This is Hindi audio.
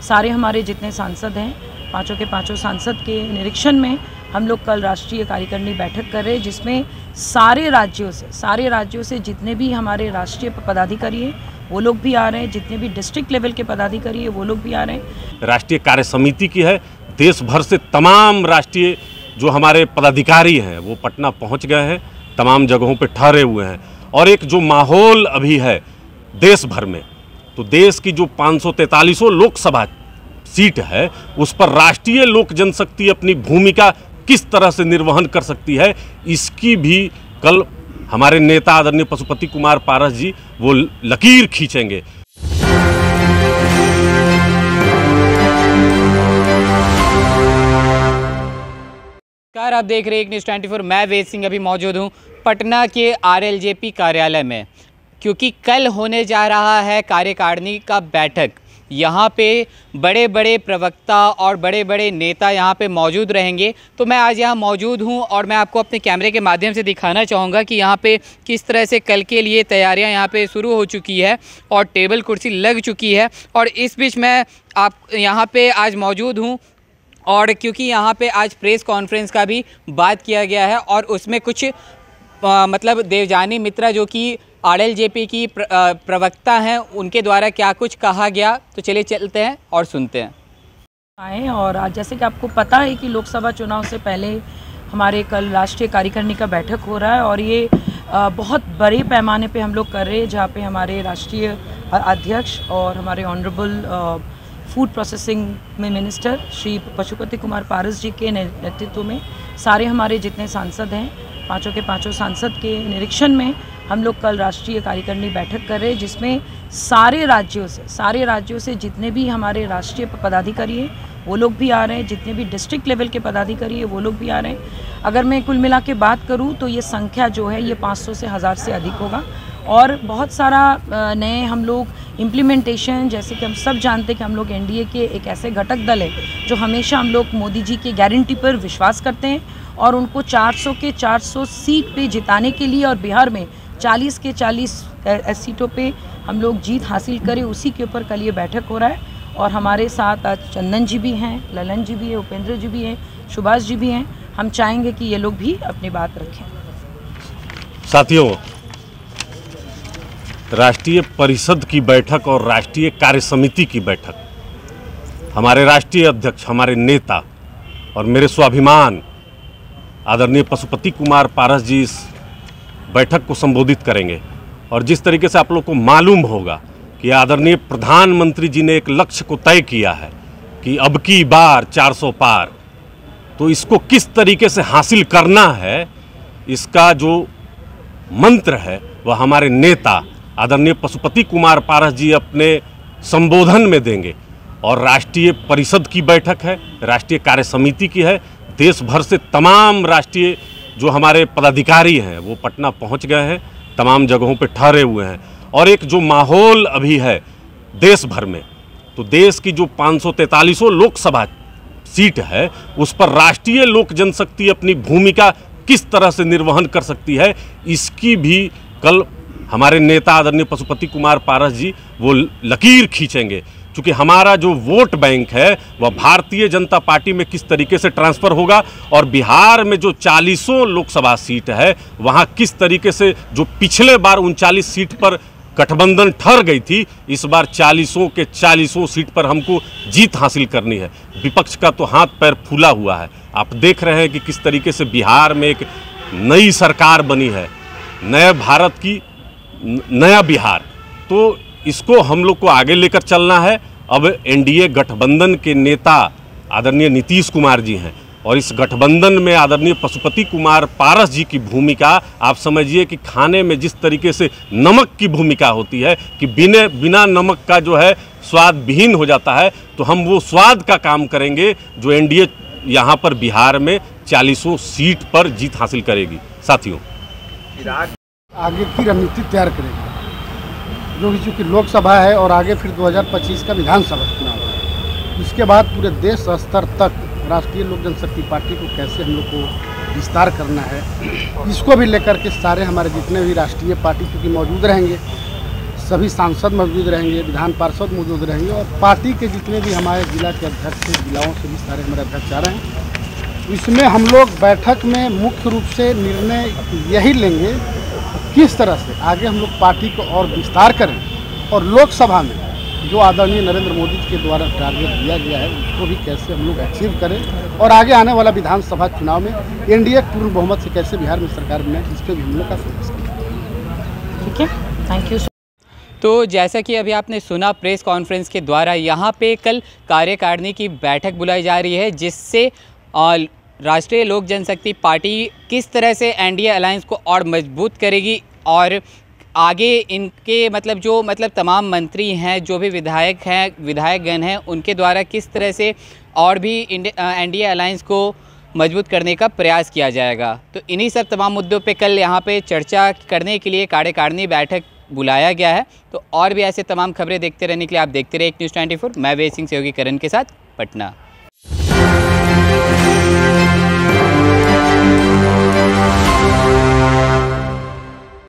सारे हमारे जितने सांसद हैं, पाँचों के पाँचों सांसद के निरीक्षण में हम लोग कल राष्ट्रीय कार्यकारिणी बैठक कर रहे हैं, जिसमें सारे राज्यों से जितने भी हमारे राष्ट्रीय पदाधिकारी हैं वो लोग भी आ रहे हैं, जितने भी डिस्ट्रिक्ट लेवल के पदाधिकारी हैं वो लोग भी आ रहे हैं। राष्ट्रीय कार्य समिति की है, देश भर से तमाम राष्ट्रीय जो हमारे पदाधिकारी हैं वो पटना पहुंच गए हैं, तमाम जगहों पे ठहरे हुए हैं। और एक जो माहौल अभी है देश भर में, तो देश की जो 543 लोकसभा सीट है उस पर राष्ट्रीय लोक जनशक्ति अपनी भूमिका किस तरह से निर्वहन कर सकती है, इसकी भी कल हमारे नेता आदरणीय पशुपति कुमार पारस जी वो लकीर खींचेंगे। आप देख रहे हैं एक न्यूज़ 24। मैं वेद सिंह अभी मौजूद हूं पटना के आरएलजेपी कार्यालय में, क्योंकि कल होने जा रहा है कार्यकारिणी का बैठक। यहाँ पे बड़े बड़े प्रवक्ता और बड़े बड़े नेता यहाँ पे मौजूद रहेंगे। तो मैं आज यहाँ मौजूद हूँ और मैं आपको अपने कैमरे के माध्यम से दिखाना चाहूँगा कि यहाँ पे किस तरह से कल के लिए तैयारियाँ यहाँ पे शुरू हो चुकी है और टेबल कुर्सी लग चुकी है। और इस बीच मैं आप यहाँ पे आज मौजूद हूँ और क्योंकि यहाँ पे आज प्रेस कॉन्फ्रेंस का भी बात किया गया है और उसमें कुछ मतलब देवजानी मित्रा जो कि आरएलजेपी की प्रवक्ता हैं, उनके द्वारा क्या कुछ कहा गया, तो चलिए चलते हैं और सुनते हैं। आए और आज जैसे कि आपको पता है कि लोकसभा चुनाव से पहले हमारे कल राष्ट्रीय कार्यकारिणी का बैठक हो रहा है और ये बहुत बड़े पैमाने पे हम लोग कर रहे हैं, जहाँ पे हमारे राष्ट्रीय अध्यक्ष और हमारे ऑनरेबल फूड प्रोसेसिंग में मिनिस्टर श्री पशुपति कुमार पारस जी के नेतृत्व में सारे हमारे जितने सांसद हैं, पाँचों के पाँचों सांसद के निरीक्षण में हम लोग कल राष्ट्रीय कार्यकारिणी बैठक कर रहे हैं, जिसमें सारे राज्यों से जितने भी हमारे राष्ट्रीय पदाधिकारी हैं वो लोग भी आ रहे हैं, जितने भी डिस्ट्रिक्ट लेवल के पदाधिकारी हैं वो लोग भी आ रहे हैं। अगर मैं कुल मिला के बात करूं तो ये संख्या जो है ये 500 से 1000 से अधिक होगा। और बहुत सारा नए हम लोग इम्प्लीमेंटेशन, जैसे कि हम सब जानते हैं कि हम लोग एनडीए के एक ऐसे घटक दल है जो हमेशा हम लोग मोदी जी के गारंटी पर विश्वास करते हैं और उनको 400 के 400 सीट पे जिताने के लिए और बिहार में 40 के 40 सीटों पे हम लोग जीत हासिल करें, उसी के ऊपर कल ये बैठक हो रहा है। और हमारे साथ आज चंदन जी भी हैं, ललन जी भी है, उपेंद्र जी भी हैं, सुभाष जी भी हैं। हम चाहेंगे कि ये लोग भी अपनी बात रखें। साथियों, राष्ट्रीय परिषद की बैठक और राष्ट्रीय कार्य समिति की बैठक, हमारे राष्ट्रीय अध्यक्ष, हमारे नेता और मेरे स्वाभिमान आदरणीय पशुपति कुमार पारस जी इस बैठक को संबोधित करेंगे। और जिस तरीके से आप लोग को मालूम होगा कि आदरणीय प्रधानमंत्री जी ने एक लक्ष्य को तय किया है कि अब की बार 400 पार, तो इसको किस तरीके से हासिल करना है, इसका जो मंत्र है वह हमारे नेता आदरणीय पशुपति कुमार पारस जी अपने संबोधन में देंगे। और राष्ट्रीय परिषद की बैठक है, राष्ट्रीय कार्य समिति की है, देश भर से तमाम राष्ट्रीय जो हमारे पदाधिकारी हैं वो पटना पहुंच गए हैं, तमाम जगहों पे ठहरे हुए हैं। और एक जो माहौल अभी है देश भर में, तो देश की जो 543 लोकसभा सीट है उस पर राष्ट्रीय लोक जनशक्ति अपनी भूमिका किस तरह से निर्वहन कर सकती है, इसकी भी कल हमारे नेता आदरणीय पशुपति कुमार पारस जी वो लकीर खींचेंगे। क्योंकि हमारा जो वोट बैंक है वह भारतीय जनता पार्टी में किस तरीके से ट्रांसफ़र होगा और बिहार में जो 40 लोकसभा सीट है वहाँ किस तरीके से, जो पिछले बार 39 सीट पर गठबंधन ठहर गई थी, इस बार 40 के 40 सीट पर हमको जीत हासिल करनी है। विपक्ष का तो हाथ पैर फूला हुआ है। आप देख रहे हैं कि किस तरीके से बिहार में एक नई सरकार बनी है, नए भारत की नया बिहार, तो इसको हम लोग को आगे लेकर चलना है। अब एनडीए गठबंधन के नेता आदरणीय नीतीश कुमार जी हैं और इस गठबंधन में आदरणीय पशुपति कुमार पारस जी की भूमिका आप समझिए कि खाने में जिस तरीके से नमक की भूमिका होती है कि बिना नमक का जो है स्वाद विहीन हो जाता है, तो हम वो स्वाद का काम करेंगे जो एनडीए यहाँ पर बिहार में 40 सीट पर जीत हासिल करेगी। साथियों, आगे की रणनीति तैयार करेगी, जो कि चूँकि लोकसभा है और आगे फिर 2025 का विधानसभा चुनाव है। इसके बाद पूरे देश स्तर तक राष्ट्रीय लोक जनशक्ति पार्टी को कैसे हम लोग को विस्तार करना है, इसको भी लेकर के सारे हमारे जितने भी राष्ट्रीय पार्टी चूँकि मौजूद रहेंगे, सभी सांसद मौजूद रहेंगे, विधान पार्षद मौजूद रहेंगे और पार्टी के जितने भी हमारे जिला के अध्यक्ष हैं, जिलाओं से भी सारे हमारे अध्यक्ष आ रहे हैं। इसमें हम लोग बैठक में मुख्य रूप से निर्णय यही लेंगे किस तरह से आगे हम लोग पार्टी को और विस्तार करें और लोकसभा में जो आदरणीय नरेंद्र मोदी जी के द्वारा टारगेट दिया गया है उसको भी कैसे हम लोग अचीव करें और आगे आने वाला विधानसभा चुनाव में एनडीए पूर्ण बहुमत से कैसे बिहार में सरकार बनाए, इस पर भी हम लोग का फोकस करें। ठीक है, थैंक यू। तो जैसा कि अभी आपने सुना प्रेस कॉन्फ्रेंस के द्वारा यहाँ पे कल कार्यकारिणी की बैठक बुलाई जा रही है, जिससे राष्ट्रीय लोक जनशक्ति पार्टी किस तरह से एनडीए अलायंस को और मजबूत करेगी और आगे इनके जो तमाम मंत्री हैं, जो भी विधायकगण हैं, उनके द्वारा किस तरह से और भी एनडीए अलायंस को मजबूत करने का प्रयास किया जाएगा। तो इन्हीं सब तमाम मुद्दों पे कल यहाँ पे चर्चा करने के लिए कार्यकारिणी बैठक बुलाया गया है। तो और भी ऐसे तमाम खबरें देखते रहने के लिए आप देखते रहे एक न्यूज़ 24। मैं वेद सिंह सहयोगी करण के साथ, पटना।